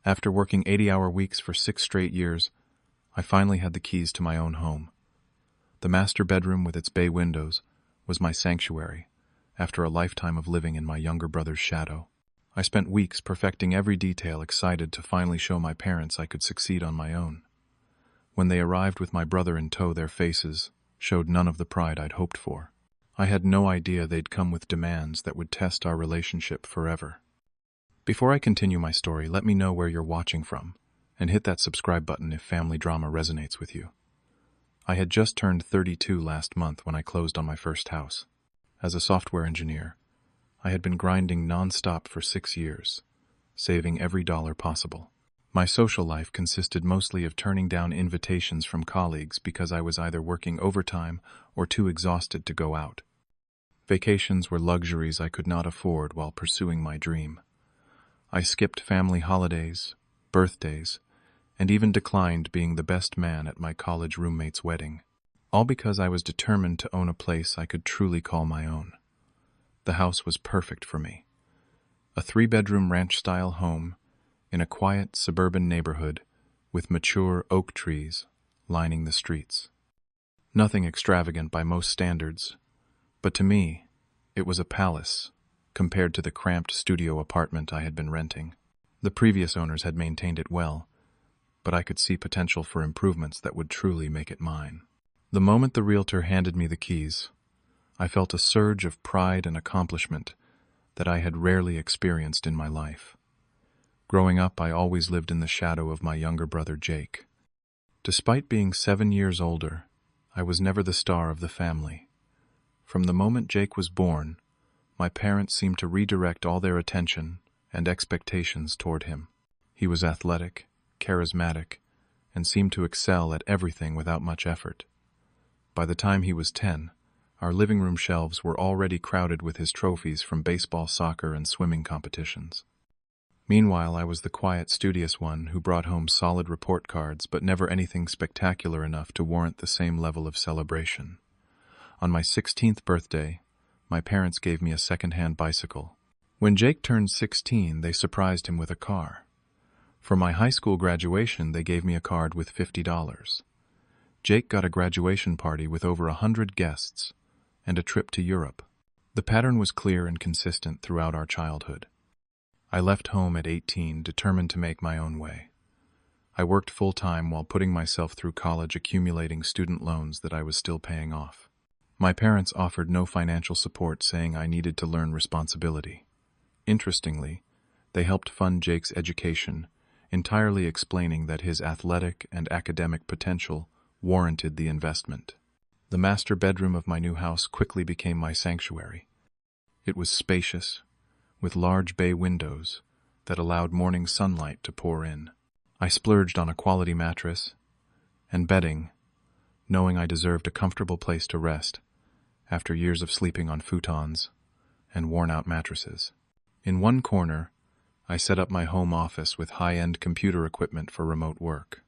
After working 80-hour weeks for 6 straight years, I finally had the keys to my own home. The master bedroom with its bay windows was my sanctuary after a lifetime of living in my younger brother's shadow. I spent weeks perfecting every detail, excited to finally show my parents I could succeed on my own. When they arrived with my brother in tow, their faces showed none of the pride I'd hoped for. I had no idea they'd come with demands that would test our relationship forever. Before I continue my story, let me know where you're watching from, and hit that subscribe button if family drama resonates with you. I had just turned 32 last month when I closed on my first house. As a software engineer, I had been grinding non-stop for 6 years, saving every dollar possible. My social life consisted mostly of turning down invitations from colleagues because I was either working overtime or too exhausted to go out. Vacations were luxuries I could not afford while pursuing my dream. I skipped family holidays, birthdays, and even declined being the best man at my college roommate's wedding, all because I was determined to own a place I could truly call my own. The house was perfect for me. A 3-bedroom ranch-style home in a quiet suburban neighborhood with mature oak trees lining the streets. Nothing extravagant by most standards, but to me, it was a palace compared to the cramped studio apartment I had been renting. The previous owners had maintained it well, but I could see potential for improvements that would truly make it mine. The moment the realtor handed me the keys, I felt a surge of pride and accomplishment that I had rarely experienced in my life. Growing up, I always lived in the shadow of my younger brother Jake. Despite being 7 years older, I was never the star of the family. From the moment Jake was born, my parents seemed to redirect all their attention and expectations toward him. He was athletic, charismatic, and seemed to excel at everything without much effort. By the time he was 10, our living room shelves were already crowded with his trophies from baseball, soccer, and swimming competitions. Meanwhile, I was the quiet, studious one who brought home solid report cards, but never anything spectacular enough to warrant the same level of celebration. On my 16th birthday, my parents gave me a second-hand bicycle. When Jake turned 16, they surprised him with a car. For my high school graduation, they gave me a card with $50. Jake got a graduation party with over 100 guests and a trip to Europe. The pattern was clear and consistent throughout our childhood. I left home at 18, determined to make my own way. I worked full-time while putting myself through college, accumulating student loans that I was still paying off. My parents offered no financial support, saying I needed to learn responsibility. Interestingly, they helped fund Jake's education, entirely explaining that his athletic and academic potential warranted the investment. The master bedroom of my new house quickly became my sanctuary. It was spacious, with large bay windows that allowed morning sunlight to pour in. I splurged on a quality mattress and bedding, knowing I deserved a comfortable place to rest after years of sleeping on futons and worn-out mattresses. In one corner, I set up my home office with high-end computer equipment for remote work.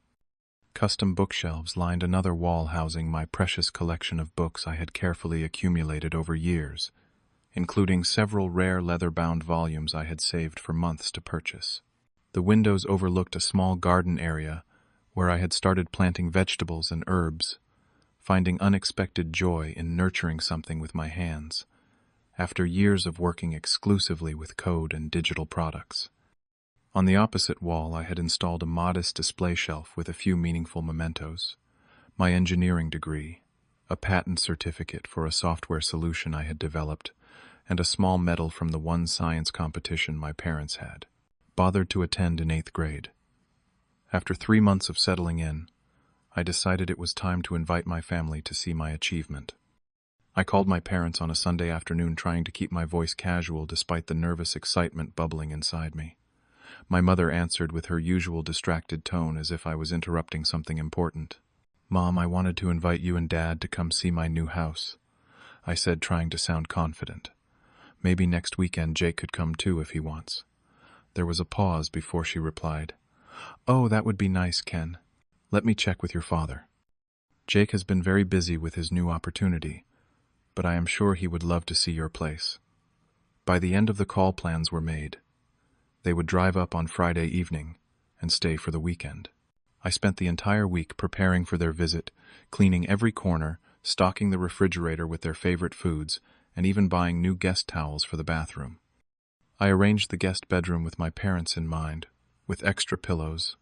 Custom bookshelves lined another wall, housing my precious collection of books I had carefully accumulated over years, including several rare leather-bound volumes I had saved for months to purchase. The windows overlooked a small garden area where I had started planting vegetables and herbs, finding unexpected joy in nurturing something with my hands, after years of working exclusively with code and digital products. On the opposite wall, I had installed a modest display shelf with a few meaningful mementos: my engineering degree, a patent certificate for a software solution I had developed, and a small medal from the one science competition my parents had bothered to attend in 8th grade. After 3 months of settling in, I decided it was time to invite my family to see my achievement. I called my parents on a Sunday afternoon, trying to keep my voice casual despite the nervous excitement bubbling inside me. My mother answered with her usual distracted tone, as if I was interrupting something important. "Mom, I wanted to invite you and Dad to come see my new house," I said, trying to sound confident. "Maybe next weekend Jake could come too if he wants." There was a pause before she replied, "Oh, that would be nice, Ken. Let me check with your father. Jake has been very busy with his new opportunity, but I am sure he would love to see your place." By the end of the call, plans were made. They would drive up on Friday evening, and stay for the weekend. I spent the entire week preparing for their visit, cleaning every corner, stocking the refrigerator with their favorite foods, and even buying new guest towels for the bathroom. I arranged the guest bedroom with my parents in mind, with extra pillows,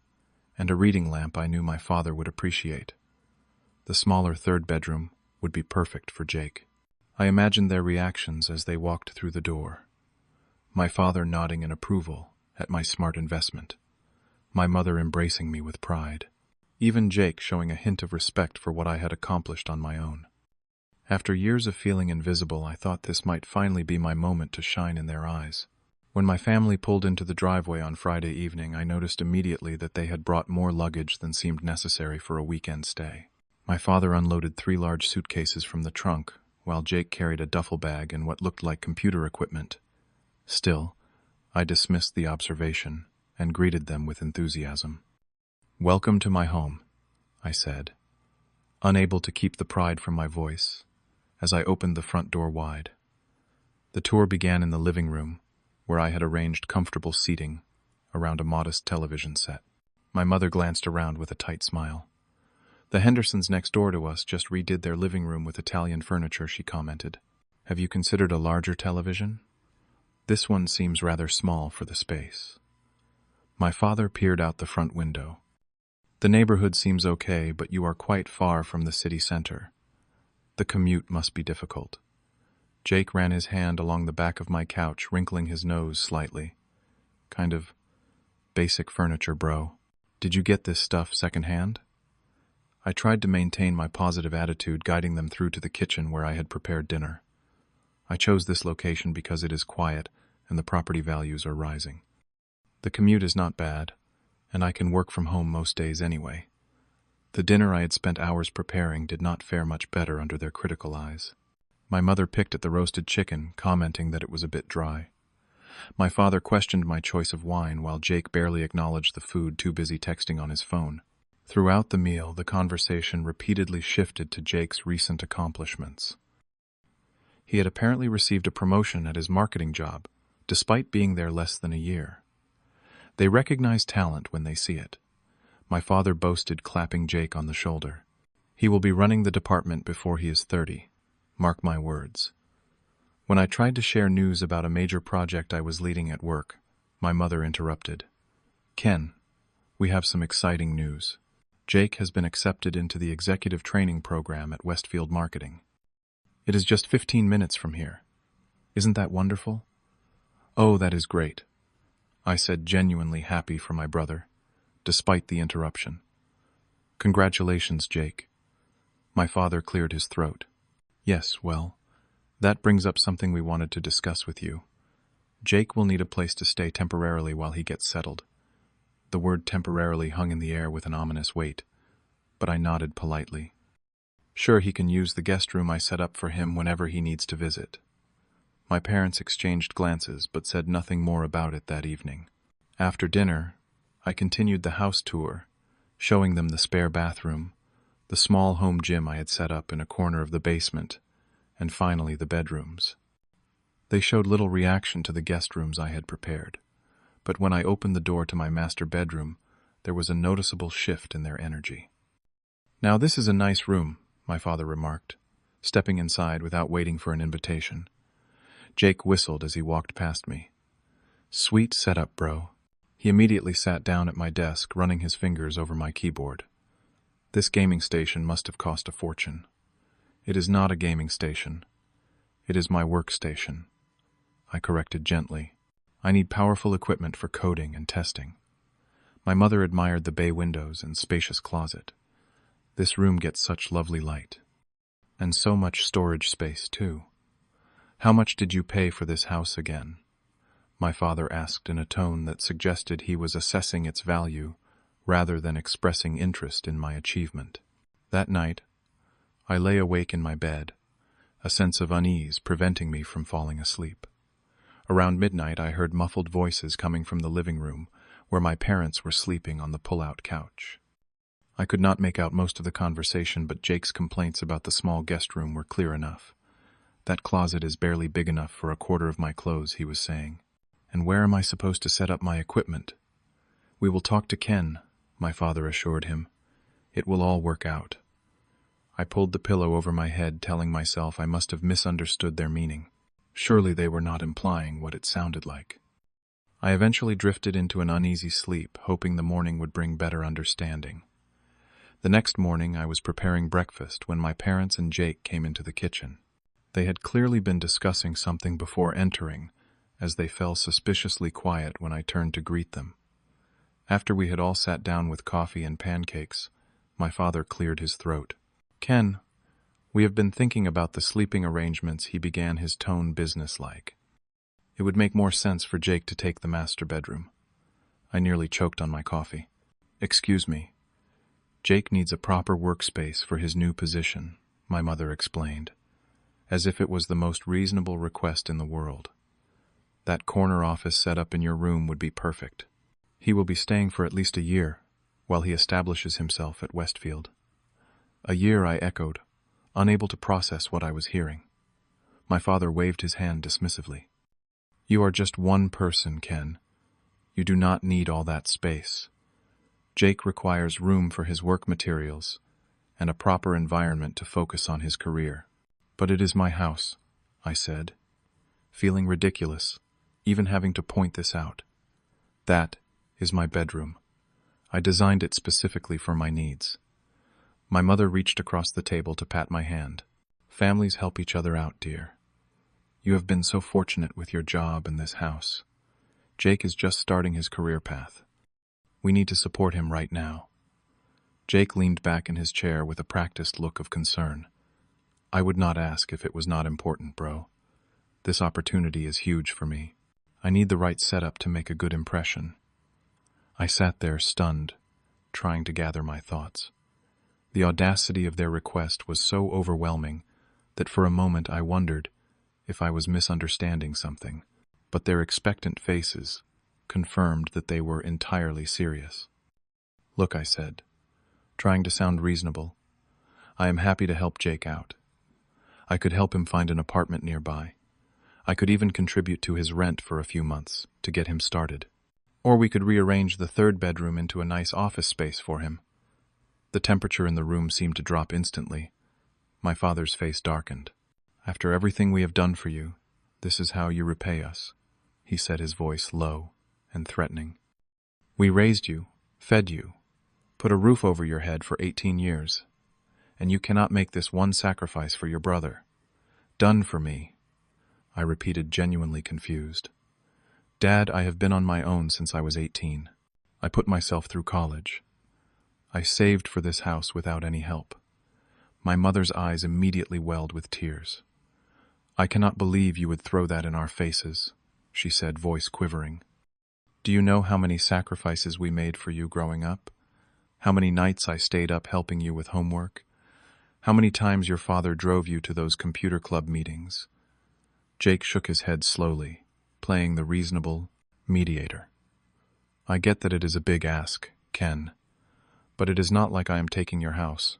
and a reading lamp I knew my father would appreciate. The smaller third bedroom would be perfect for Jake. I imagined their reactions as they walked through the door. My father nodding in approval at my smart investment. My mother embracing me with pride. Even Jake showing a hint of respect for what I had accomplished on my own. After years of feeling invisible, I thought this might finally be my moment to shine in their eyes. When my family pulled into the driveway on Friday evening, I noticed immediately that they had brought more luggage than seemed necessary for a weekend stay. My father unloaded 3 large suitcases from the trunk, while Jake carried a duffel bag and what looked like computer equipment. Still, I dismissed the observation and greeted them with enthusiasm. "Welcome to my home," I said, unable to keep the pride from my voice, as I opened the front door wide. The tour began in the living room, where I had arranged comfortable seating around a modest television set. My mother glanced around with a tight smile. "The Hendersons next door to us just redid their living room with Italian furniture," she commented. "Have you considered a larger television? This one seems rather small for the space." My father peered out the front window. "The neighborhood seems okay, but you are quite far from the city center. The commute must be difficult." Jake ran his hand along the back of my couch, wrinkling his nose slightly. "Kind of basic furniture, bro. Did you get this stuff secondhand?" I tried to maintain my positive attitude, guiding them through to the kitchen where I had prepared dinner. "I chose this location because it is quiet and the property values are rising. The commute is not bad, and I can work from home most days anyway." The dinner I had spent hours preparing did not fare much better under their critical eyes. My mother picked at the roasted chicken, commenting that it was a bit dry. My father questioned my choice of wine, while Jake barely acknowledged the food, too busy texting on his phone. Throughout the meal, the conversation repeatedly shifted to Jake's recent accomplishments. He had apparently received a promotion at his marketing job, despite being there less than a year. They recognize talent when they see it. My father boasted, clapping Jake on the shoulder. "He will be running the department before he is 30. Mark my words." When I tried to share news about a major project I was leading at work, my mother interrupted. "Ken, we have some exciting news. Jake has been accepted into the executive training program at Westfield Marketing. It is just 15 minutes from here. Isn't that wonderful?" "Oh, that is great," I said, genuinely happy for my brother, despite the interruption. "Congratulations, Jake." My father cleared his throat. "Yes, well, that brings up something we wanted to discuss with you. Jake will need a place to stay temporarily while he gets settled." The word temporarily hung in the air with an ominous weight, but I nodded politely. "Sure, he can use the guest room I set up for him whenever he needs to visit." My parents exchanged glances, but said nothing more about it that evening. After dinner, I continued the house tour, showing them the spare bathroom, the small home gym I had set up in a corner of the basement, and finally the bedrooms. They showed little reaction to the guest rooms I had prepared, but when I opened the door to my master bedroom, there was a noticeable shift in their energy. "Now this is a nice room," my father remarked, stepping inside without waiting for an invitation. Jake whistled as he walked past me. "Sweet setup, bro." He immediately sat down at my desk, running his fingers over my keyboard. "This gaming station must have cost a fortune." "It is not a gaming station. It is my workstation," I corrected gently. "I need powerful equipment for coding and testing." My mother admired the bay windows and spacious closet. "This room gets such lovely light. And so much storage space, too." "How much did you pay for this house again?" my father asked in a tone that suggested he was assessing its value rather than expressing interest in my achievement. That night, I lay awake in my bed, a sense of unease preventing me from falling asleep. Around midnight, I heard muffled voices coming from the living room, where my parents were sleeping on the pull-out couch. I could not make out most of the conversation, but Jake's complaints about the small guest room were clear enough. "That closet is barely big enough for a quarter of my clothes," he was saying. "And where am I supposed to set up my equipment?" "We will talk to Ken," my father assured him. "It will all work out." I pulled the pillow over my head, telling myself I must have misunderstood their meaning. Surely they were not implying what it sounded like. I eventually drifted into an uneasy sleep, hoping the morning would bring better understanding. The next morning I was preparing breakfast when my parents and Jake came into the kitchen. They had clearly been discussing something before entering, as they fell suspiciously quiet when I turned to greet them. After we had all sat down with coffee and pancakes, my father cleared his throat. "Ken, we have been thinking about the sleeping arrangements," he began, his tone businesslike. "It would make more sense for Jake to take the master bedroom." I nearly choked on my coffee. "Excuse me. Jake needs a proper workspace for his new position," my mother explained, as if it was the most reasonable request in the world. "That corner office set up in your room would be perfect. He will be staying for at least a year, while he establishes himself at Westfield." "A year," I echoed, unable to process what I was hearing. My father waved his hand dismissively. "You are just one person, Ken. You do not need all that space. Jake requires room for his work materials and a proper environment to focus on his career." "But it is my house," I said, feeling ridiculous, even having to point this out. "That is my bedroom. I designed it specifically for my needs." My mother reached across the table to pat my hand. "Families help each other out, dear. You have been so fortunate with your job and this house. Jake is just starting his career path. We need to support him right now." Jake leaned back in his chair with a practiced look of concern. "I would not ask if it was not important, bro. This opportunity is huge for me. I need the right setup to make a good impression." I sat there stunned, trying to gather my thoughts. The audacity of their request was so overwhelming that for a moment I wondered if I was misunderstanding something, but their expectant faces confirmed that they were entirely serious. "Look," I said, trying to sound reasonable, "I am happy to help Jake out. I could help him find an apartment nearby. I could even contribute to his rent for a few months to get him started. Or we could rearrange the third bedroom into a nice office space for him." The temperature in the room seemed to drop instantly. My father's face darkened. "After everything we have done for you, this is how you repay us," he said, his voice low and threatening. "We raised you, fed you, put a roof over your head for 18 years, and you cannot make this one sacrifice for your brother. Done for me," I repeated, genuinely confused. "Dad, I have been on my own since I was 18. I put myself through college. I saved for this house without any help." My mother's eyes immediately welled with tears. "I cannot believe you would throw that in our faces," she said, voice quivering. "Do you know how many sacrifices we made for you growing up? How many nights I stayed up helping you with homework? How many times your father drove you to those computer club meetings?" Jake shook his head slowly, playing the reasonable mediator. "I get that it is a big ask, Ken, but it is not like I am taking your house.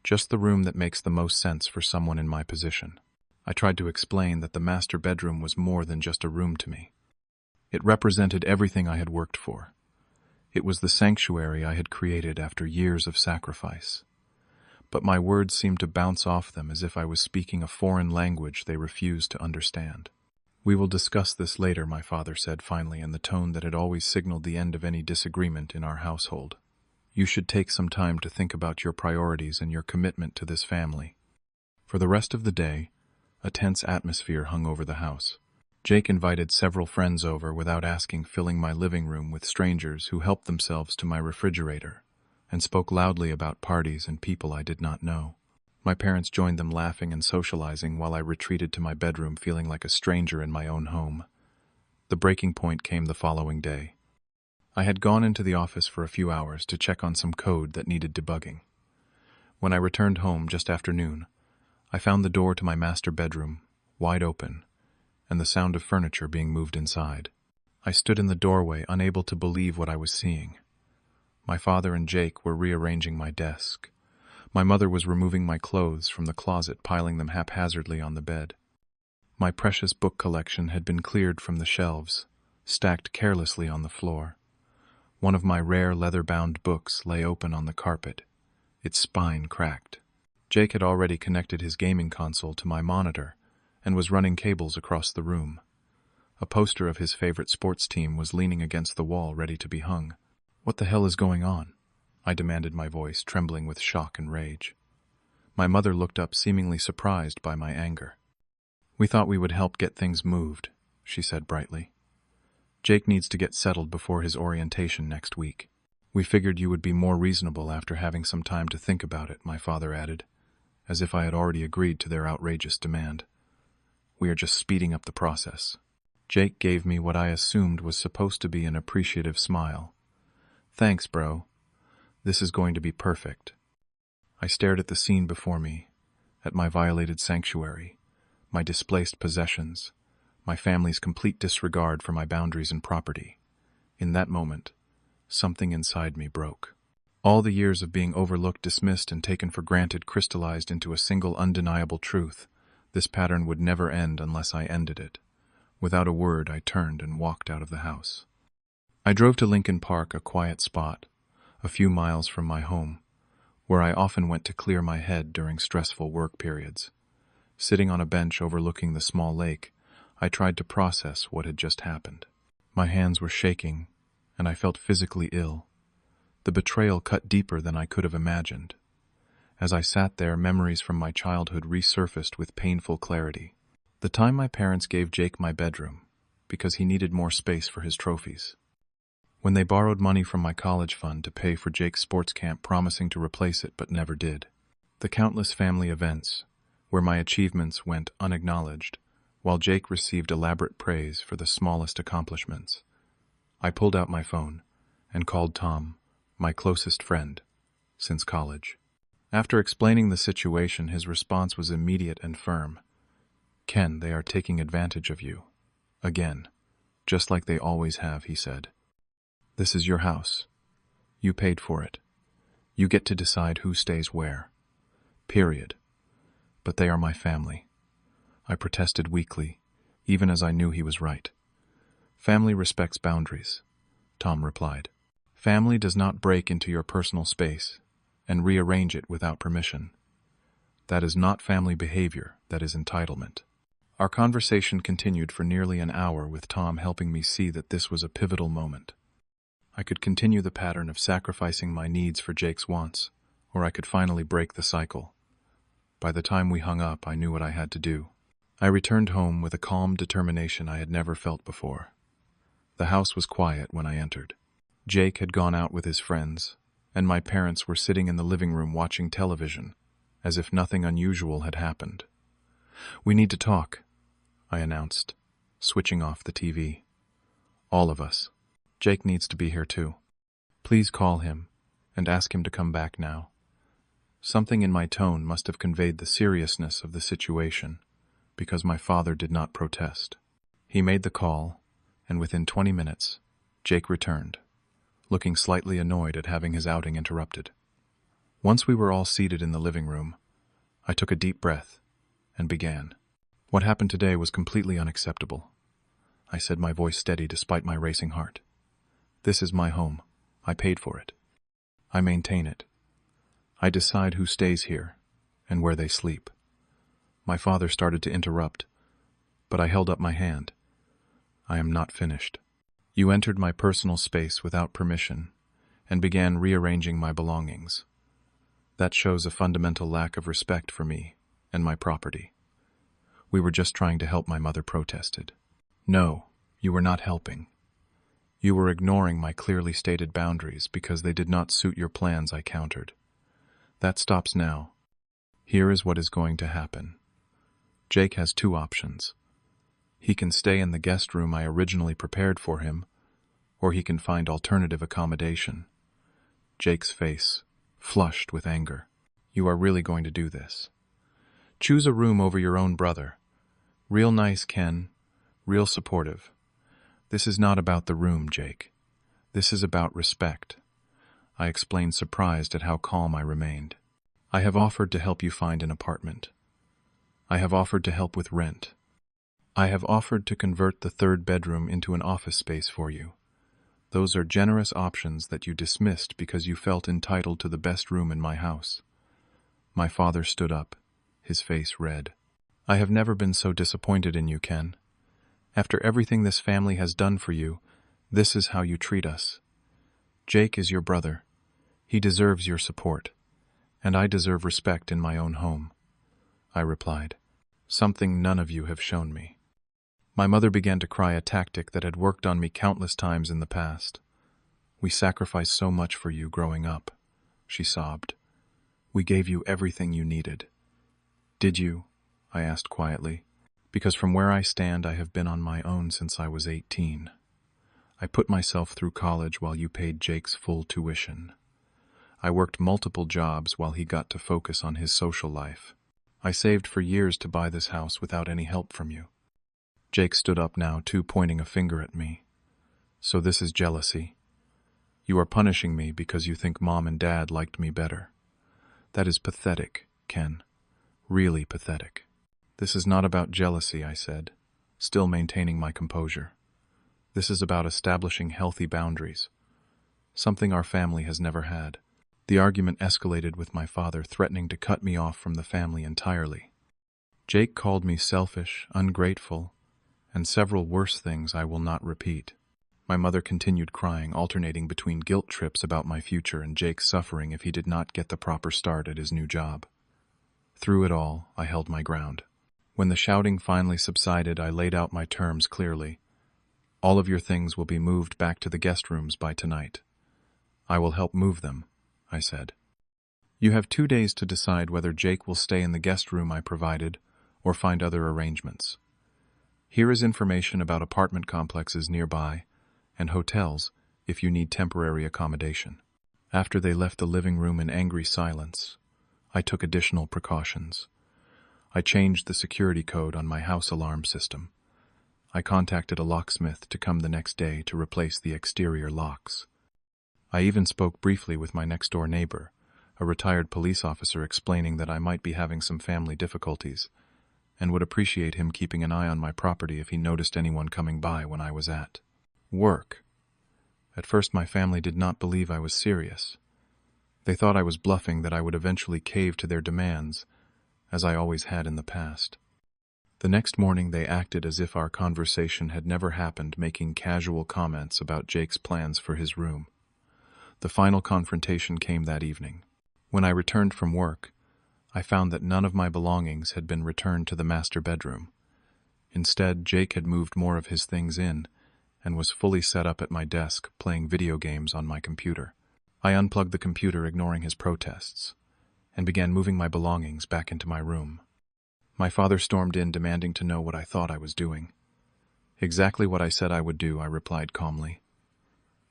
Just the room that makes the most sense for someone in my position." I tried to explain that the master bedroom was more than just a room to me. It represented everything I had worked for. It was the sanctuary I had created after years of sacrifice. But my words seemed to bounce off them as if I was speaking a foreign language they refused to understand. "We will discuss this later," my father said finally, in the tone that had always signaled the end of any disagreement in our household. "You should take some time to think about your priorities and your commitment to this family." For the rest of the day, a tense atmosphere hung over the house. Jake invited several friends over without asking, filling my living room with strangers who helped themselves to my refrigerator and spoke loudly about parties and people I did not know. My parents joined them, laughing and socializing, while I retreated to my bedroom feeling like a stranger in my own home. The breaking point came the following day. I had gone into the office for a few hours to check on some code that needed debugging. When I returned home just after noon, I found the door to my master bedroom wide open and the sound of furniture being moved inside. I stood in the doorway, unable to believe what I was seeing. My father and Jake were rearranging my desk. My mother was removing my clothes from the closet, piling them haphazardly on the bed. My precious book collection had been cleared from the shelves, stacked carelessly on the floor. One of my rare leather-bound books lay open on the carpet, its spine cracked. Jake had already connected his gaming console to my monitor and was running cables across the room. A poster of his favorite sports team was leaning against the wall, ready to be hung. "What the hell is going on?" I demanded, my voice trembling with shock and rage. My mother looked up, seemingly surprised by my anger. "We thought we would help get things moved," she said brightly. "Jake needs to get settled before his orientation next week. We figured you would be more reasonable after having some time to think about it," my father added, as if I had already agreed to their outrageous demand. "We are just speeding up the process." Jake gave me what I assumed was supposed to be an appreciative smile. "Thanks, bro. This is going to be perfect." I stared at the scene before me, at my violated sanctuary, my displaced possessions, my family's complete disregard for my boundaries and property. In that moment, something inside me broke. All the years of being overlooked, dismissed, and taken for granted crystallized into a single undeniable truth. This pattern would never end unless I ended it. Without a word, I turned and walked out of the house. I drove to Lincoln Park, a quiet spot, a few miles from my home, where I often went to clear my head during stressful work periods. Sitting on a bench overlooking the small lake, I tried to process what had just happened. My hands were shaking, and I felt physically ill. The betrayal cut deeper than I could have imagined. As I sat there, memories from my childhood resurfaced with painful clarity. The time my parents gave Jake my bedroom, because he needed more space for his trophies. When they borrowed money from my college fund to pay for Jake's sports camp, promising to replace it but never did. The countless family events, where my achievements went unacknowledged, while Jake received elaborate praise for the smallest accomplishments. I pulled out my phone and called Tom, my closest friend since college. After explaining the situation, his response was immediate and firm. "Ken, they are taking advantage of you. Again. Just like they always have," he said. "This is your house. You paid for it. You get to decide who stays where. Period. But they are my family." I protested weakly, even as I knew he was right. "Family respects boundaries," Tom replied. "Family does not break into your personal space and rearrange it without permission. That is not family behavior, that is entitlement." Our conversation continued for nearly an hour, with Tom helping me see that this was a pivotal moment. I could continue the pattern of sacrificing my needs for Jake's wants, or I could finally break the cycle. By the time we hung up, I knew what I had to do. I returned home with a calm determination I had never felt before. The house was quiet when I entered. Jake had gone out with his friends, and my parents were sitting in the living room watching television, as if nothing unusual had happened. "We need to talk," I announced, switching off the TV. "All of us. Jake needs to be here too. Please call him and ask him to come back now." Something in my tone must have conveyed the seriousness of the situation, because my father did not protest. He made the call, and within 20 minutes, Jake returned, looking slightly annoyed at having his outing interrupted. Once we were all seated in the living room, I took a deep breath and began. "What happened today was completely unacceptable," I said, my voice steady despite my racing heart. "This is my home. I paid for it. I maintain it. I decide who stays here and where they sleep." My father started to interrupt, but I held up my hand. "I am not finished. You entered my personal space without permission and began rearranging my belongings. That shows a fundamental lack of respect for me and my property." "We were just trying to help," my mother protested. "No, you were not helping. You were ignoring my clearly stated boundaries because they did not suit your plans," I countered. "That stops now. Here is what is going to happen. Jake has two options. He can stay in the guest room I originally prepared for him, or he can find alternative accommodation." Jake's face flushed with anger. "You are really going to do this? Choose a room over your own brother. Real nice, Ken. Real supportive. This is not about the room, Jake. This is about respect." I explained, surprised at how calm I remained. "I have offered to help you find an apartment. I have offered to help with rent. I have offered to convert the third bedroom into an office space for you. Those are generous options that you dismissed because you felt entitled to the best room in my house. My father stood up, his face red. I have never been so disappointed in you, Ken. After everything this family has done for you, this is how you treat us. Jake is your brother. He deserves your support, and I deserve respect in my own home, I replied, something none of you have shown me. My mother began to cry, a tactic that had worked on me countless times in the past. We sacrificed so much for you growing up, she sobbed. We gave you everything you needed. Did you? I asked quietly, because from where I stand I have been on my own since I was 18. I put myself through college while you paid Jake's full tuition. I worked multiple jobs while he got to focus on his social life. I saved for years to buy this house without any help from you. Jake stood up now, too, pointing a finger at me. So this is jealousy. You are punishing me because you think Mom and Dad liked me better. That is pathetic, Ken. Really pathetic. This is not about jealousy, I said, still maintaining my composure. This is about establishing healthy boundaries, something our family has never had. The argument escalated with my father threatening to cut me off from the family entirely. Jake called me selfish, ungrateful, and several worse things I will not repeat. My mother continued crying, alternating between guilt trips about my future and Jake's suffering if he did not get the proper start at his new job. Through it all, I held my ground. When the shouting finally subsided, I laid out my terms clearly. All of your things will be moved back to the guest rooms by tonight. I will help move them, I said. You have 2 days to decide whether Jake will stay in the guest room I provided or find other arrangements. Here is information about apartment complexes nearby and hotels if you need temporary accommodation. After they left the living room in angry silence, I took additional precautions. I changed the security code on my house alarm system. I contacted a locksmith to come the next day to replace the exterior locks. I even spoke briefly with my next-door neighbor, a retired police officer, explaining that I might be having some family difficulties and would appreciate him keeping an eye on my property if he noticed anyone coming by when I was at work. At first, my family did not believe I was serious. They thought I was bluffing, that I would eventually cave to their demands, as I always had in the past. The next morning, they acted as if our conversation had never happened, making casual comments about Jake's plans for his room. The final confrontation came that evening. When I returned from work, I found that none of my belongings had been returned to the master bedroom. Instead, Jake had moved more of his things in and was fully set up at my desk, playing video games on my computer. I unplugged the computer, ignoring his protests, and began moving my belongings back into my room. My father stormed in, demanding to know what I thought I was doing. Exactly what I said I would do, I replied calmly.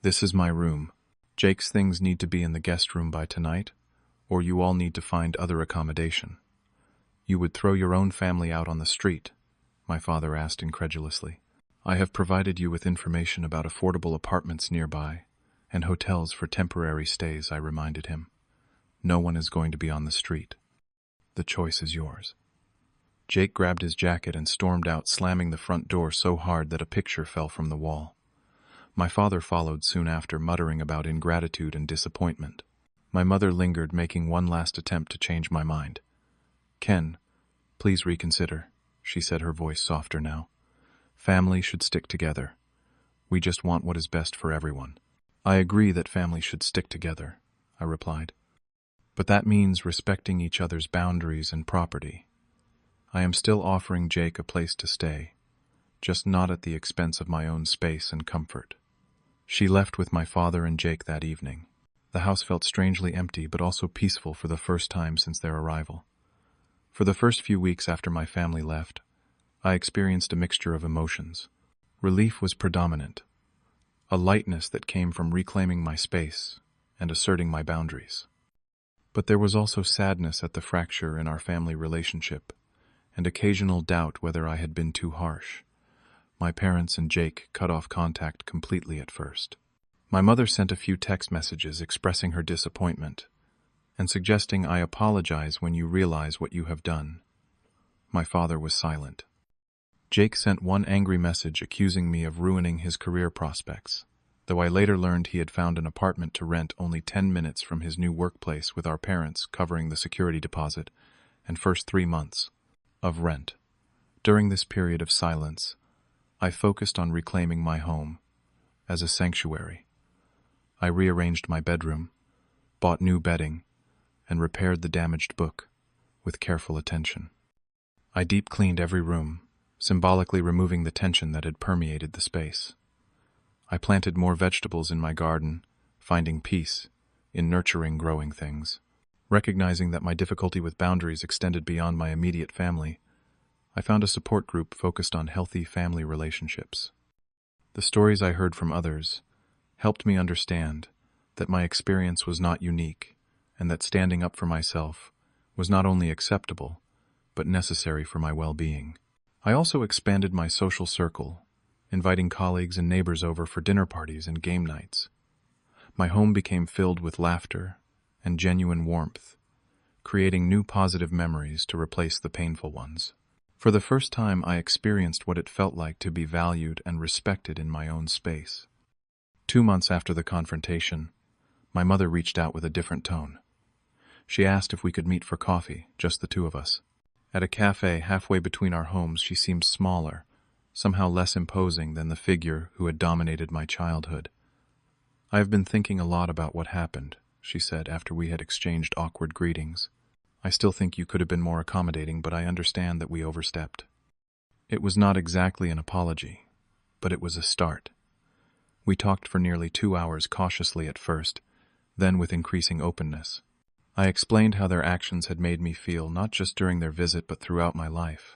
This is my room. Jake's things need to be in the guest room by tonight, or you all need to find other accommodation. You would throw your own family out on the street? My father asked incredulously. I have provided you with information about affordable apartments nearby and hotels for temporary stays, I reminded him. No one is going to be on the street. The choice is yours. Jake grabbed his jacket and stormed out, slamming the front door so hard that a picture fell from the wall. My father followed soon after, muttering about ingratitude and disappointment. My mother lingered, making one last attempt to change my mind. Ken, please reconsider, she said, her voice softer now. Family should stick together. We just want what is best for everyone. I agree that family should stick together, I replied. But that means respecting each other's boundaries and property. I am still offering Jake a place to stay, just not at the expense of my own space and comfort. She left with my father and Jake that evening. The house felt strangely empty, but also peaceful for the first time since their arrival. For the first few weeks after my family left, I experienced a mixture of emotions. Relief was predominant, a lightness that came from reclaiming my space and asserting my boundaries. But there was also sadness at the fracture in our family relationship, and occasional doubt whether I had been too harsh. My parents and Jake cut off contact completely at first. My mother sent a few text messages expressing her disappointment and suggesting I apologize when you realize what you have done. My father was silent. Jake sent one angry message accusing me of ruining his career prospects. though I later learned he had found an apartment to rent only 10 minutes from his new workplace with our parents covering the security deposit and first 3 months of rent. During this period of silence, I focused on reclaiming my home as a sanctuary. I rearranged my bedroom, bought new bedding, and repaired the damaged book with careful attention. I deep cleaned every room, symbolically removing the tension that had permeated the space. I planted more vegetables in my garden, finding peace in nurturing growing things. Recognizing that my difficulty with boundaries extended beyond my immediate family, I found a support group focused on healthy family relationships. The stories I heard from others helped me understand that my experience was not unique and that standing up for myself was not only acceptable, but necessary for my well-being. I also expanded my social circle, inviting colleagues and neighbors over for dinner parties and game nights. My home became filled with laughter and genuine warmth, creating new positive memories to replace the painful ones. For the first time, I experienced what it felt like to be valued and respected in my own space. 2 months after the confrontation, my mother reached out with a different tone. She asked if we could meet for coffee, just the two of us. At a cafe halfway between our homes, she seemed smaller, somehow less imposing than the figure who had dominated my childhood. "I have been thinking a lot about what happened," she said after we had exchanged awkward greetings. "I still think you could have been more accommodating, but I understand that we overstepped." It was not exactly an apology, but it was a start. We talked for nearly 2 hours, cautiously at first, then with increasing openness. I explained how their actions had made me feel, not just during their visit but throughout my life.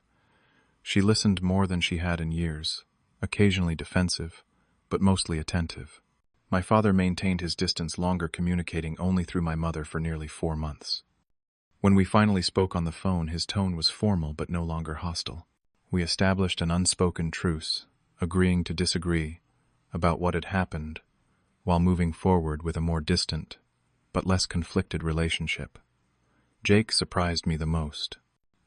She listened more than she had in years, occasionally defensive, but mostly attentive. My father maintained his distance longer, communicating only through my mother for nearly 4 months. When we finally spoke on the phone, his tone was formal but no longer hostile. We established an unspoken truce, agreeing to disagree about what had happened, while moving forward with a more distant but less conflicted relationship. Jake surprised me the most.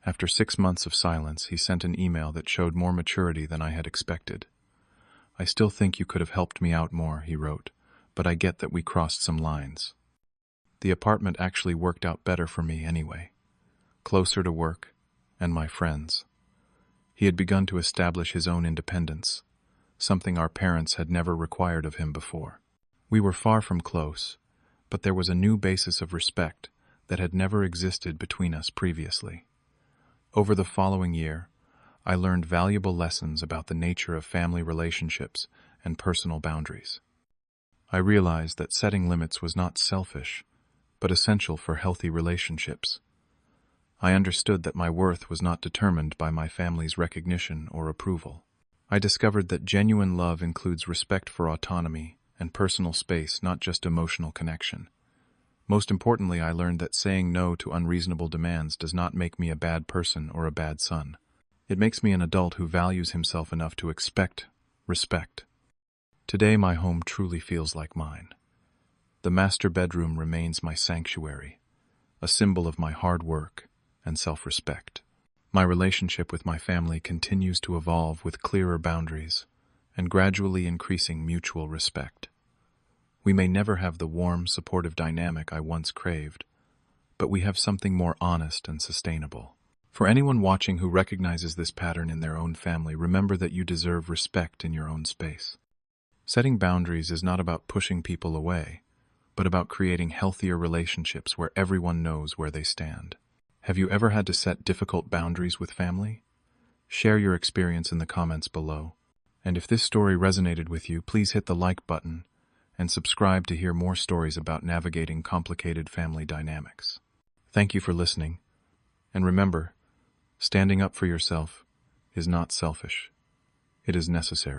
After 6 months of silence, he sent an email that showed more maturity than I had expected. "I still think you could have helped me out more," he wrote, "but I get that we crossed some lines." The apartment actually worked out better for me anyway, closer to work and my friends. He had begun to establish his own independence, something our parents had never required of him before. We were far from close, but there was a new basis of respect that had never existed between us previously. Over the following year, I learned valuable lessons about the nature of family relationships and personal boundaries. I realized that setting limits was not selfish, but essential for healthy relationships. I understood that my worth was not determined by my family's recognition or approval. I discovered that genuine love includes respect for autonomy and personal space, not just emotional connection. Most importantly, I learned that saying no to unreasonable demands does not make me a bad person or a bad son. It makes me an adult who values himself enough to expect respect. Today, my home truly feels like mine. The master bedroom remains my sanctuary, a symbol of my hard work and self-respect. My relationship with my family continues to evolve with clearer boundaries and gradually increasing mutual respect. We may never have the warm, supportive dynamic I once craved, but we have something more honest and sustainable. For anyone watching who recognizes this pattern in their own family, remember that you deserve respect in your own space. Setting boundaries is not about pushing people away, but about creating healthier relationships where everyone knows where they stand. Have you ever had to set difficult boundaries with family? Share your experience in the comments below. And if this story resonated with you, please hit the like button and subscribe to hear more stories about navigating complicated family dynamics. Thank you for listening. And remember, standing up for yourself is not selfish. It is necessary.